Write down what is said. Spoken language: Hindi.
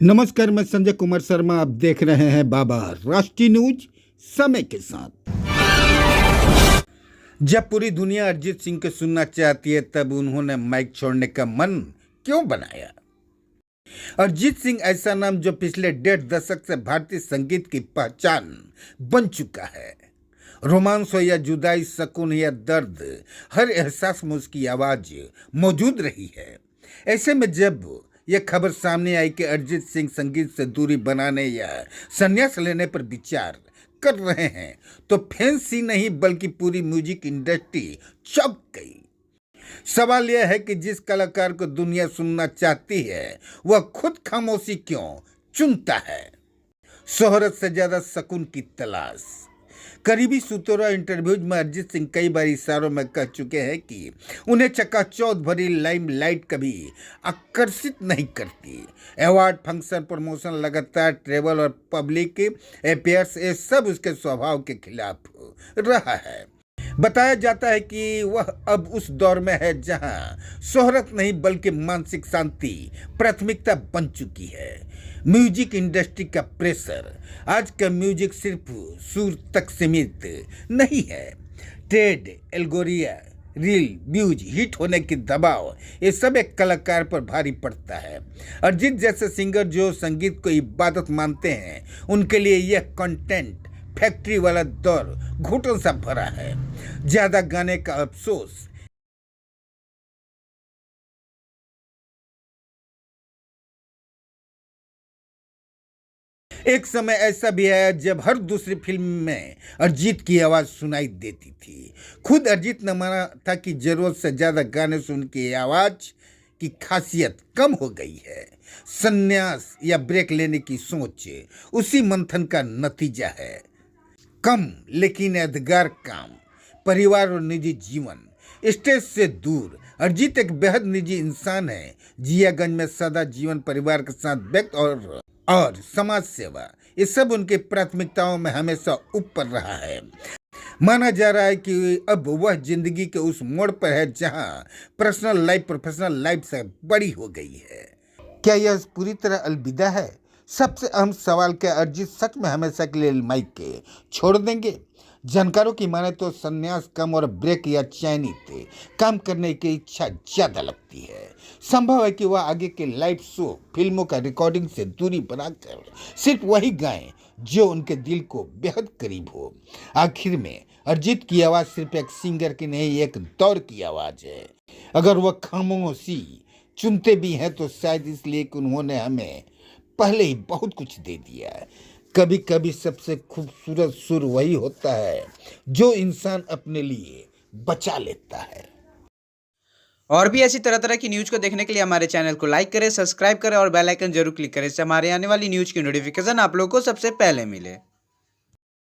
नमस्कार, मैं संजय कुमार शर्मा। आप देख रहे हैं बाबा राष्ट्रीय न्यूज समय के साथ। जब पूरी दुनिया अरिजीत सिंह को सुनना चाहती है, तब उन्होंने माइक छोड़ने का मन क्यों बनाया? अरिजीत सिंह ऐसा नाम जो पिछले 1.5 दशक से भारतीय संगीत की पहचान बन चुका है। रोमांस हो या जुदाई, सुकून या दर्द, हर एहसास में उसकी आवाज मौजूद रही है। ऐसे में जब यह खबर सामने आई कि अरिजीत सिंह संगीत से दूरी बनाने या संन्यास लेने पर विचार कर रहे हैं, तो फैंस ही नहीं बल्कि पूरी म्यूजिक इंडस्ट्री चौंक गई। सवाल यह है कि जिस कलाकार को दुनिया सुनना चाहती है, वह खुद खामोशी क्यों चुनता है? शोहरत से ज्यादा सुकून की तलाश। करीबी सूत्रों और इंटरव्यूज में अरिजीत सिंह कई बार इशारों में कह चुके हैं कि उन्हें चकाचौंध भरी लाइमलाइट कभी आकर्षित नहीं करती। अवार्ड फंक्शन, प्रमोशन, लगातार ट्रेवल और पब्लिक अफेयर्स, ये सब उसके स्वभाव के खिलाफ रहा है। बताया जाता है कि वह अब उस दौर में है जहां शोहरत नहीं बल्कि मानसिक शांति प्राथमिकता बन चुकी है। म्यूजिक इंडस्ट्री का प्रेशर, आज का म्यूजिक सिर्फ सुर तक सीमित नहीं है। ट्रेड, एल्गोरिया, रील, व्यूज, हिट होने की दबाव, ये सब एक कलाकार पर भारी पड़ता है। अरिजीत जैसे सिंगर जो संगीत को इबादत मानते हैं, उनके लिए यह कंटेंट फैक्ट्री वाला दौर घुटन सा भरा है। ज्यादा गाने का अफसोस। एक समय ऐसा भी आया जब हर दूसरी फिल्म में अरिजीत की आवाज सुनाई देती थी। खुद अरिजीत ने माना था कि जरूरत से ज्यादा गाने सुन के आवाज की खासियत कम हो गई है। संन्यास या ब्रेक लेने की सोच उसी मंथन का नतीजा है। कम लेकिन यादगार काम, परिवार और निजी जीवन, स्टेज से दूर। अरिजीत एक बेहद निजी इंसान है। जियागंज में सादा जीवन, परिवार के साथ व्यक्त और समाज सेवा, ये सब उनकी प्राथमिकताओं में हमेशा ऊपर रहा है। माना जा रहा है कि अब वह जिंदगी के उस मोड़ पर है जहां पर्सनल लाइफ प्रोफेशनल लाइफ से बड़ी हो गई है। क्या यह पूरी तरह अलविदा है? सबसे अहम सवाल, क्या अरिजीत सच में हमेशा के लिए माइक के छोड़ देंगे? जानकारों की माने तो संन्यास कम और ब्रेक या चयनित काम करने की इच्छा ज्यादा लगती है। संभव है कि वह आगे के लाइव शो, फिल्मों का रिकॉर्डिंग से दूरी बनाकर सिर्फ वही गाएं जो उनके दिल को बेहद करीब हो। आखिर में अरिजीत की आवाज सिर्फ एक सिंगर की नहीं, एक दौर की आवाज है। अगर वह खामोशी चुनते भी हैं तो शायद इसलिए कि उन्होंने हमें पहले ही बहुत कुछ दे दिया है। कभी कभी सबसे खूबसूरत सुर वही होता है जो इंसान अपने लिए बचा लेता है। और भी ऐसी तरह तरह की न्यूज़ को देखने के लिए हमारे चैनल को लाइक करें, सब्सक्राइब करें और बेल आइकन जरूर क्लिक करें। इससे हमारे आने वाली न्यूज़ की नोटिफिकेशन आप लोगों को सबसे पहले मिले।